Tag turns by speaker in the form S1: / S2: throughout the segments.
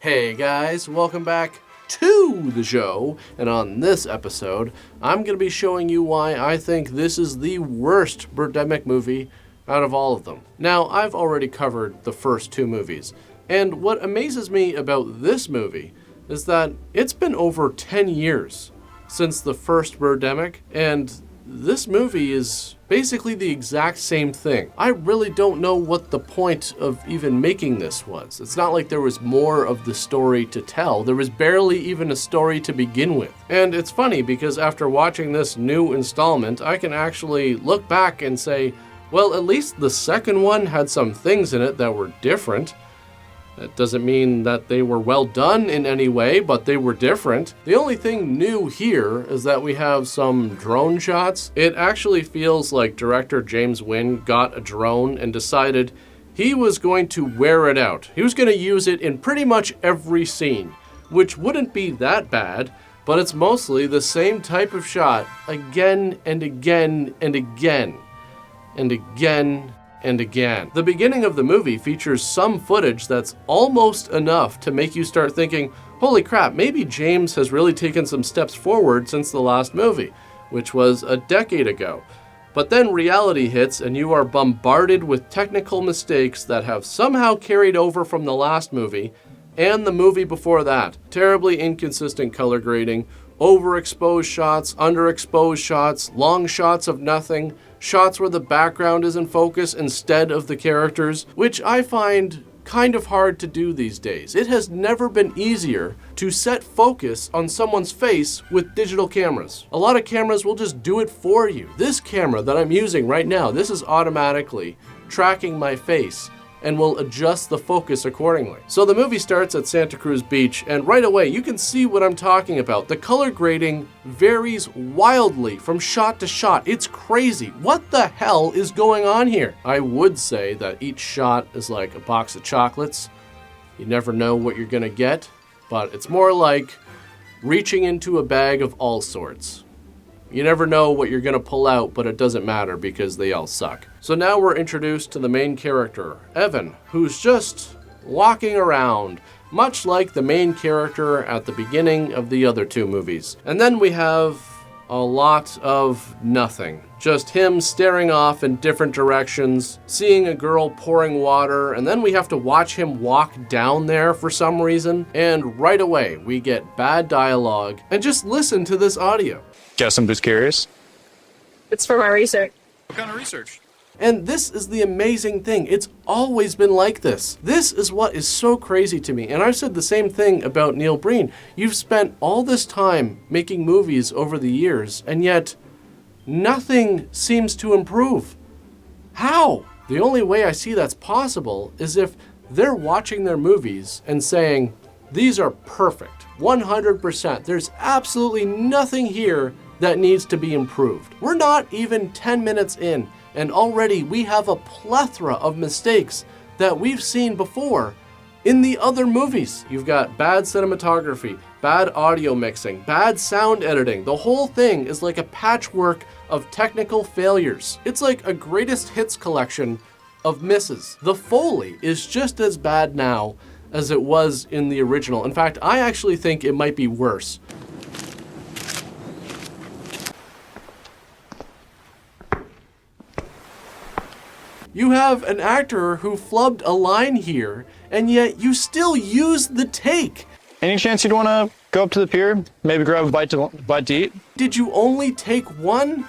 S1: Hey guys, welcome back to the show, and on this episode, I'm going to be showing you why I think this is the worst Birdemic movie out of all of them. Now, I've already covered the first two movies, and what amazes me about this movie is that it's been over 10 years since the first Birdemic, and this movie is basically the exact same thing. I really don't know what the point of even making this was. It's not like there was more of the story to tell. There was barely even a story to begin with. And it's funny because after watching this new installment, I can actually look back and say, well, at least the second one had some things in it that were different. That doesn't mean that they were well done in any way, but they were different. The only thing new here is that we have some drone shots. It actually feels like director James Wynn got a drone and decided he was going to wear it out. He was going to use it in pretty much every scene, which wouldn't be that bad, but it's mostly the same type of shot again and again and again and again and again. The beginning of the movie features some footage that's almost enough to make you start thinking, holy crap, maybe James has really taken some steps forward since the last movie, which was a decade ago. But then reality hits and you are bombarded with technical mistakes that have somehow carried over from the last movie and the movie before that. Terribly inconsistent color grading, overexposed shots, underexposed shots, long shots of nothing, shots where the background is in focus instead of the characters, which I find kind of hard to do these days. It has never been easier to set focus on someone's face with digital cameras. A lot of cameras will just do it for you. This camera that I'm using right now, this is automatically tracking my face and will adjust the focus accordingly. So the movie starts at Santa Cruz Beach, and right away you can see what I'm talking about. The color grading varies wildly from shot to shot. It's crazy. What the hell is going on here? I would say that each shot is like a box of chocolates. You never know what you're gonna get, but it's more like reaching into a bag of all sorts. You never know what you're gonna pull out, but it doesn't matter because they all suck. So now we're introduced to the main character, Evan, who's just walking around, much like the main character at the beginning of the other two movies. And then we have a lot of nothing. Just him staring off in different directions, seeing a girl pouring water, and then we have to watch him walk down there for some reason. And right away, we get bad dialogue. And just listen to this audio.
S2: Guess I'm just curious.
S3: It's for my research.
S2: What kind of research?
S1: And this is the amazing thing. It's always been like this. This is what is so crazy to me. And I've said the same thing about Neil Breen. You've spent all this time making movies over the years, and yet nothing seems to improve. How? The only way I see that's possible is if they're watching their movies and saying, these are perfect, 100%. There's absolutely nothing here that needs to be improved. We're not even 10 minutes in, and already we have a plethora of mistakes that we've seen before in the other movies. You've got bad cinematography, bad audio mixing, bad sound editing. The whole thing is like a patchwork of technical failures. It's like a greatest hits collection of misses. The Foley is just as bad now as it was in the original. In fact, I actually think it might be worse. You have an actor who flubbed a line here, and yet you still use the take.
S2: Any chance you'd want to go up to the pier, maybe grab a bite to eat?
S1: Did you only take one?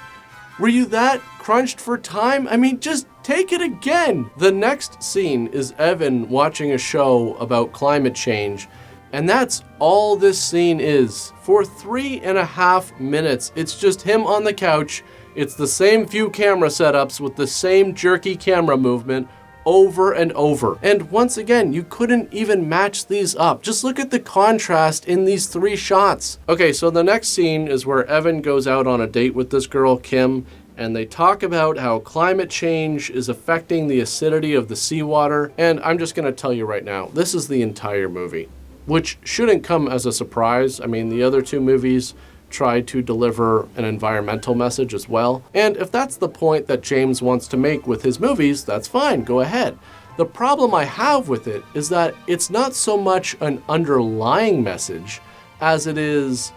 S1: Were you that crunched for time? I mean, just take it again. The next scene is Evan watching a show about climate change, and that's all this scene is. For 3.5 minutes, it's just him on the couch. It's the same few camera setups with the same jerky camera movement over and over. And once again, you couldn't even match these up. Just look at the contrast in these three shots. Okay, so the next scene is where Evan goes out on a date with this girl, Kim, and they talk about how climate change is affecting the acidity of the seawater. And I'm just gonna tell you right now, this is the entire movie, which shouldn't come as a surprise. I mean, the other two movies tried to deliver an environmental message as well. And if that's the point that James wants to make with his movies, that's fine, go ahead. The problem I have with it is that it's not so much an underlying message as it is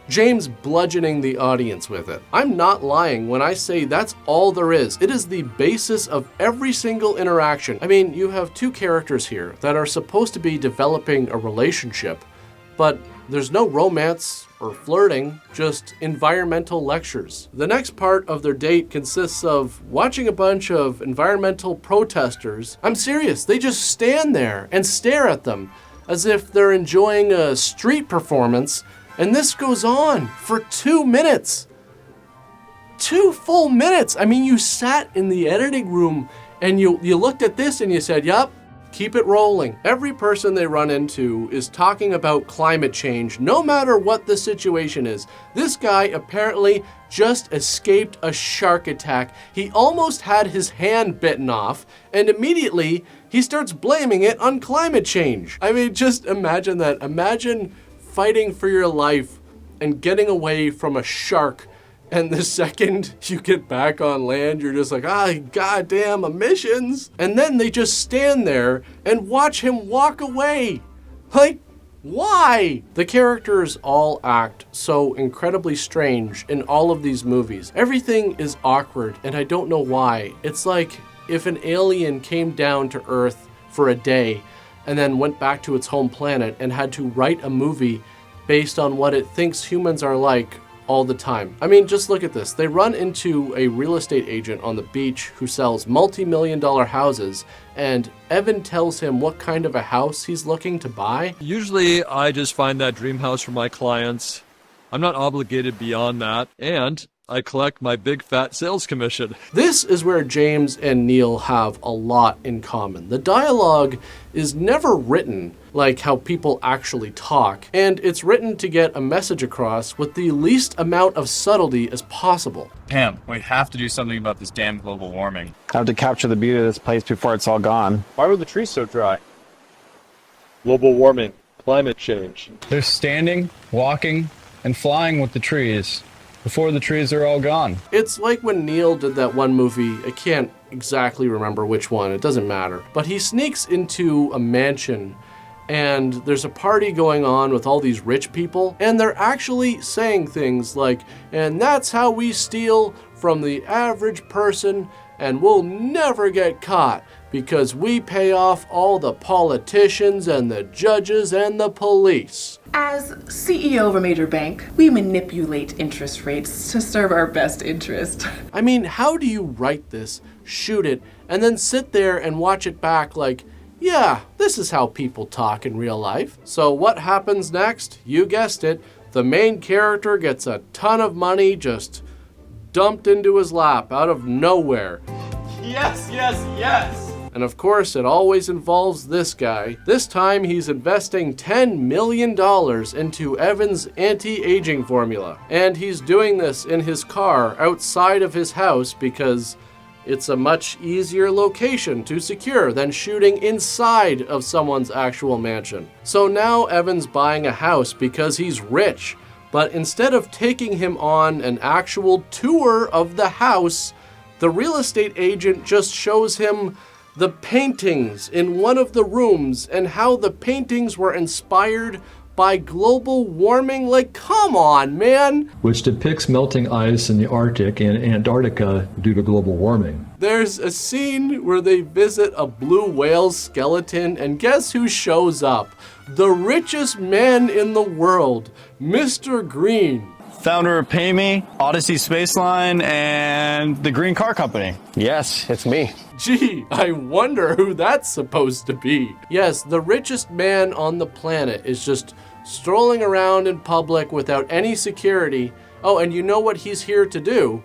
S1: James bludgeoning the audience with it. I'm not lying when I say that's all there is. It is the basis of every single interaction. I mean, you have two characters here that are supposed to be developing a relationship, but there's no romance or flirting, just environmental lectures. The next part of their date consists of watching a bunch of environmental protesters. I'm serious, they just stand there and stare at them as if they're enjoying a street performance, and this goes on for 2 minutes. 2 full minutes. I mean, you sat in the editing room and you looked at this and you said, yup, keep it rolling. Every person they run into is talking about climate change, no matter what the situation is. This guy apparently just escaped a shark attack. He almost had his hand bitten off, and immediately he starts blaming it on climate change. I mean, just imagine that. Imagine fighting for your life and getting away from a shark, and the second you get back on land, you're just like, goddamn emissions. And then they just stand there and watch him walk away. Like, why? The characters all act so incredibly strange in all of these movies. Everything is awkward, and I don't know why. It's like if an alien came down to Earth for a day and then went back to its home planet and had to write a movie based on what it thinks humans are like all the time. I mean, just look at this. They run into a real estate agent on the beach who sells multi-million-dollar houses, and Evan tells him what kind of a house he's looking to buy.
S4: Usually, I just find that dream house for my clients. I'm not obligated beyond that, and I collect my big fat sales commission.
S1: This is where James and Neil have a lot in common. The dialogue is never written like how people actually talk, and it's written to get a message across with the least amount of subtlety as possible.
S5: Pam, we have to do something about this damn global warming.
S2: I have to capture the beauty of this place before it's all gone.
S4: Why were the trees so dry? Global warming, climate change.
S6: They're standing, walking, and flying with the trees before the trees are all gone.
S1: It's like when Neil did that one movie, I can't exactly remember which one, it doesn't matter, but he sneaks into a mansion and there's a party going on with all these rich people, and they're actually saying things like, and that's how we steal from the average person, and we'll never get caught because we pay off all the politicians and the judges and the police.
S7: As CEO of a major bank, we manipulate interest rates to serve our best interest.
S1: I mean, how do you write this, shoot it, and then sit there and watch it back like, yeah, this is how people talk in real life? So what happens next? You guessed it. The main character gets a ton of money just dumped into his lap out of nowhere.
S5: Yes, yes, yes!
S1: And of course, it always involves this guy. This time, he's investing $10 million into Evan's anti-aging formula. And he's doing this in his car outside of his house because it's a much easier location to secure than shooting inside of someone's actual mansion. So now Evan's buying a house because he's rich. But instead of taking him on an actual tour of the house, the real estate agent just shows him the paintings in one of the rooms and how the paintings were inspired by global warming. Like, come on, man.
S8: Which depicts melting ice in the Arctic and Antarctica due to global warming.
S1: There's a scene where they visit a blue whale skeleton, and guess who shows up? The richest man in the world, Mr. Green.
S2: Founder of Pay Me, Odyssey Spaceline, and the Green Car Company.
S9: Yes, it's me.
S1: Gee, I wonder who that's supposed to be. Yes, the richest man on the planet is just strolling around in public without any security. Oh, and you know what he's here to do?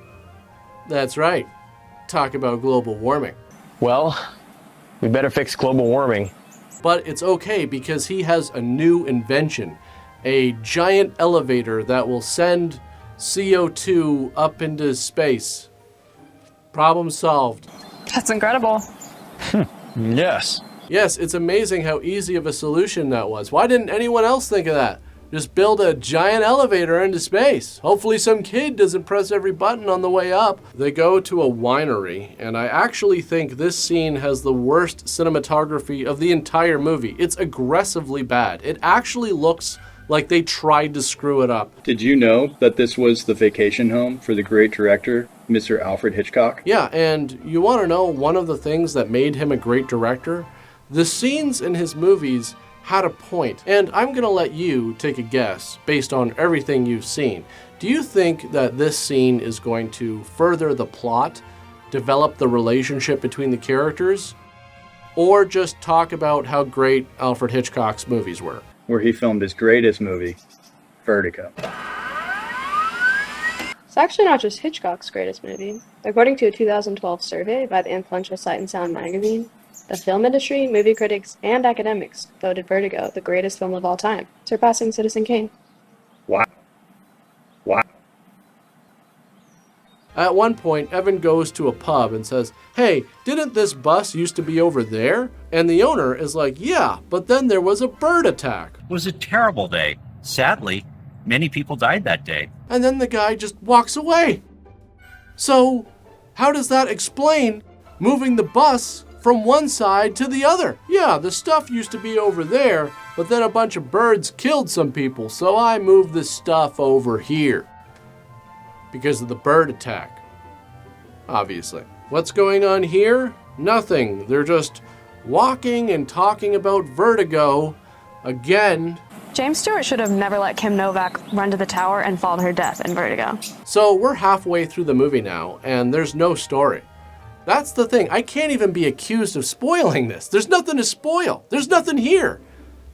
S1: That's right, talk about global warming.
S9: Well, we better fix global warming.
S1: But it's okay because he has a new invention. A giant elevator that will send CO2 up into space. Problem solved.
S3: That's incredible.
S2: Yes.
S1: Yes, it's amazing how easy of a solution that was. Why didn't anyone else think of that? Just build a giant elevator into space. Hopefully some kid doesn't press every button on the way up. They go to a winery, and I actually think this scene has the worst cinematography of the entire movie. It's aggressively bad. It actually looks like they tried to screw it up.
S6: Did you know that this was the vacation home for the great director, Mr. Alfred Hitchcock?
S1: Yeah, and you want to know one of the things that made him a great director? The scenes in his movies had a point, and I'm going to let you take a guess based on everything you've seen. Do you think that this scene is going to further the plot, develop the relationship between the characters, or just talk about how great Alfred Hitchcock's movies were?
S6: Where he filmed his greatest movie, Vertigo.
S3: It's actually not just Hitchcock's greatest movie. According to a 2012 survey by the influential Sight and Sound magazine, the film industry, movie critics, and academics voted Vertigo the greatest film of all time, surpassing Citizen Kane.
S6: Wow. Wow.
S1: At one point, Evan goes to a pub and says, "Hey, didn't this bus used to be over there?" And the owner is like, "Yeah, but then there was a bird attack."
S10: It was a terrible day. Sadly, many people died that day.
S1: And then the guy just walks away. So, how does that explain moving the bus from one side to the other? Yeah, the stuff used to be over there, but then a bunch of birds killed some people, so I moved the stuff over here. Because of the bird attack, obviously. What's going on here? Nothing. They're just walking and talking about Vertigo again.
S3: James Stewart should have never let Kim Novak run to the tower and fall to her death in Vertigo.
S1: So we're halfway through the movie now, and there's no story. That's the thing. I can't even be accused of spoiling this. There's nothing to spoil. There's nothing here.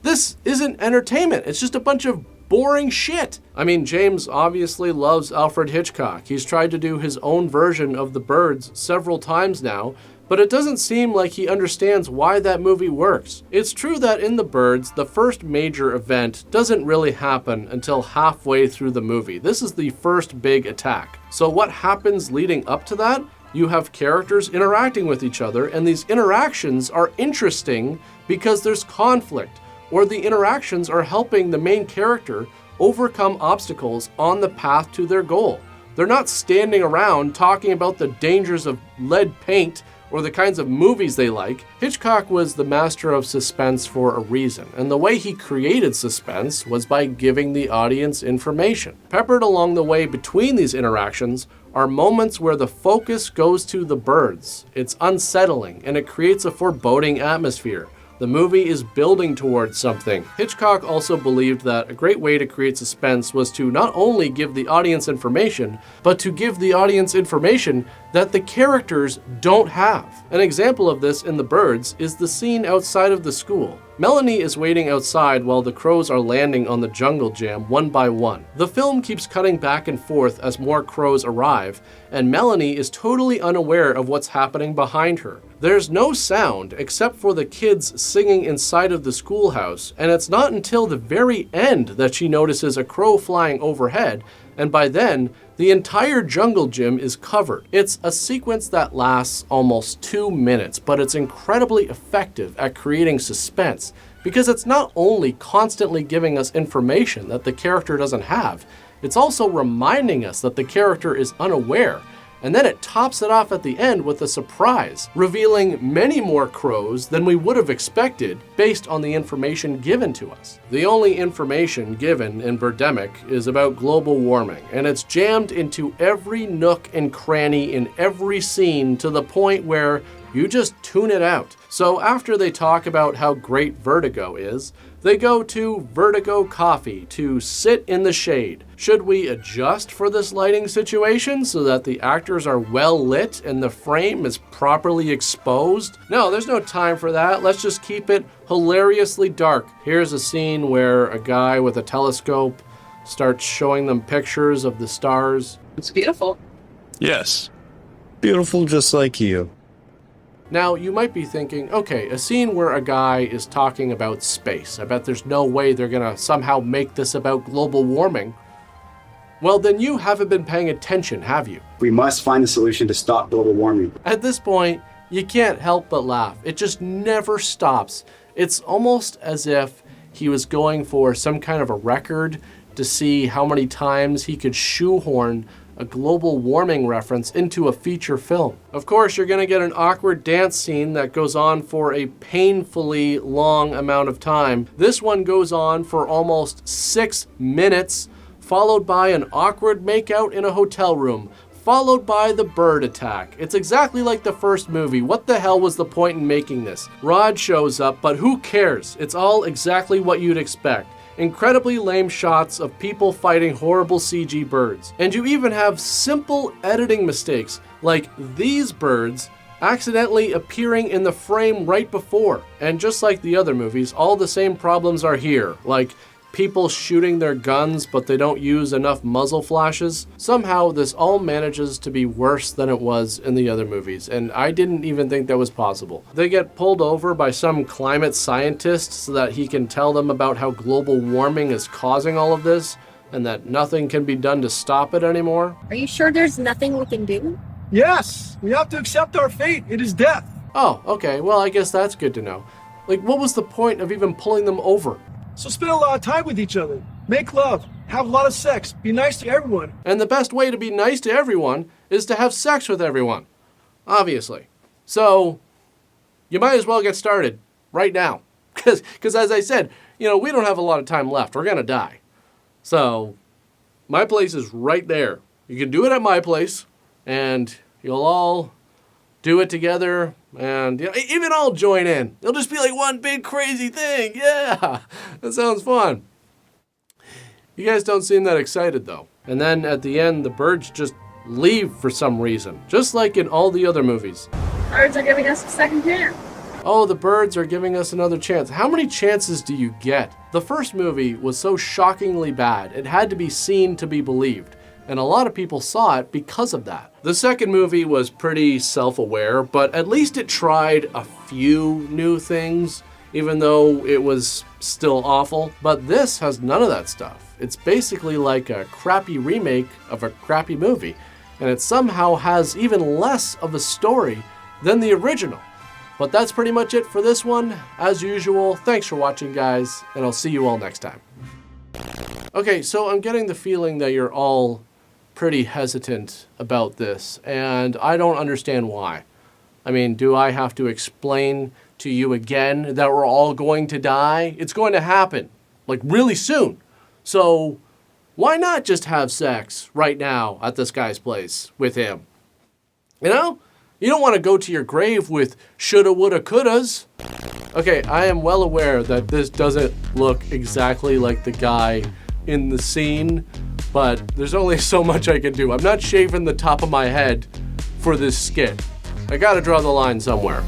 S1: This isn't entertainment. It's just a bunch of boring shit. I mean, James obviously loves Alfred Hitchcock. He's tried to do his own version of The Birds several times now, but it doesn't seem like he understands why that movie works. It's true that in The Birds, the first major event doesn't really happen until halfway through the movie. This is the first big attack. So what happens leading up to that? You have characters interacting with each other, and these interactions are interesting because there's conflict, or the interactions are helping the main character overcome obstacles on the path to their goal. They're not standing around talking about the dangers of lead paint or the kinds of movies they like. Hitchcock was the master of suspense for a reason, and the way he created suspense was by giving the audience information. Peppered along the way between these interactions are moments where the focus goes to the birds. It's unsettling, and it creates a foreboding atmosphere. The movie is building towards something. Hitchcock also believed that a great way to create suspense was to not only give the audience information, but to give the audience information that the characters don't have. An example of this in The Birds is the scene outside of the school. Melanie is waiting outside while the crows are landing on the jungle gym one by one. The film keeps cutting back and forth as more crows arrive, and Melanie is totally unaware of what's happening behind her. There's no sound except for the kids singing inside of the schoolhouse, and it's not until the very end that she notices a crow flying overhead, and by then, the entire jungle gym is covered. It's a sequence that lasts almost 2 minutes, but it's incredibly effective at creating suspense because it's not only constantly giving us information that the character doesn't have, it's also reminding us that the character is unaware. And then it tops it off at the end with a surprise, revealing many more crows than we would have expected based on the information given to us. The only information given in Birdemic is about global warming, and it's jammed into every nook and cranny in every scene to the point where you just tune it out. So after they talk about how great Vertigo is, they go to Vertigo Coffee to sit in the shade. Should we adjust for this lighting situation so that the actors are well lit and the frame is properly exposed? No, there's no time for that. Let's just keep it hilariously dark. Here's a scene where a guy with a telescope starts showing them pictures of the stars.
S3: It's beautiful.
S2: Yes. Beautiful just like you.
S1: Now, you might be thinking, okay, a scene where a guy is talking about space. I bet there's no way they're gonna somehow make this about global warming. Well, then you haven't been paying attention, have you?
S11: We must find a solution to stop global warming.
S1: At this point, you can't help but laugh. It just never stops. It's almost as if he was going for some kind of a record to see how many times he could shoehorn a global warming reference into a feature film. Of course, you're going to get an awkward dance scene that goes on for a painfully long amount of time. This one goes on for almost 6 minutes, followed by an awkward makeout in a hotel room, followed by the bird attack. It's exactly like the first movie. What the hell was the point in making this? Rod shows up, but who cares? It's all exactly what you'd expect. Incredibly lame shots of people fighting horrible CG birds. And you even have simple editing mistakes, like these birds accidentally appearing in the frame right before. And just like the other movies, all the same problems are here, like people shooting their guns but they don't use enough muzzle flashes. Somehow this all manages to be worse than it was in the other movies, and I didn't even think that was possible. They get pulled over by some climate scientist so that he can tell them about how global warming is causing all of this and that nothing can be done to stop it anymore.
S12: Are you sure there's nothing we can do?
S13: Yes, we have to accept our fate. It is death.
S1: Oh, okay, well I guess that's good to know. Like, what was the point of even pulling them over?
S13: So spend a lot of time with each other, make love, have a lot of sex, be nice to everyone.
S1: And the best way to be nice to everyone is to have sex with everyone, obviously. So you might as well get started right now. Because as I said, we don't have a lot of time left. We're going to die. So my place is right there. You can do it at my place, and you'll all do it together, and even I'll join in. It'll just be like one big crazy thing. Yeah, that sounds fun. You guys don't seem that excited though. And then at the end, the birds just leave for some reason, just like in all the other movies.
S12: Birds are giving us a second chance.
S1: Oh, the birds are giving us another chance. How many chances do you get? The first movie was so shockingly bad, it had to be seen to be believed. And a lot of people saw it because of that. The second movie was pretty self-aware, but at least it tried a few new things, even though it was still awful. But this has none of that stuff. It's basically like a crappy remake of a crappy movie, and it somehow has even less of a story than the original. But that's pretty much it for this one. As usual, thanks for watching, guys, and I'll see you all next time. Okay, so I'm getting the feeling that you're all pretty hesitant about this, and I don't understand why. I mean, do I have to explain to you again that we're all going to die? It's going to happen, like really soon. So why not just have sex right now at this guy's place with him? You don't want to go to your grave with shoulda, woulda, couldas. Okay, I am well aware that this doesn't look exactly like the guy in the scene, but there's only so much I can do. I'm not shaving the top of my head for this skit. I gotta draw the line somewhere.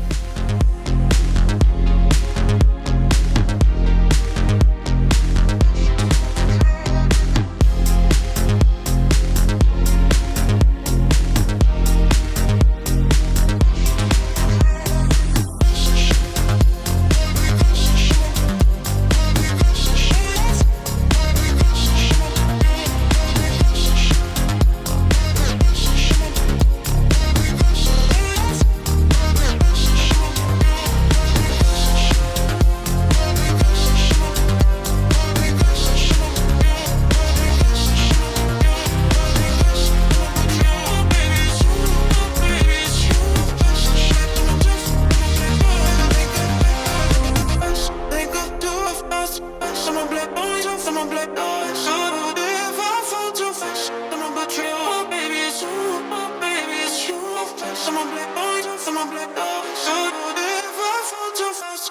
S14: Someone black, oh, someone black, oh, so if I fall too fast.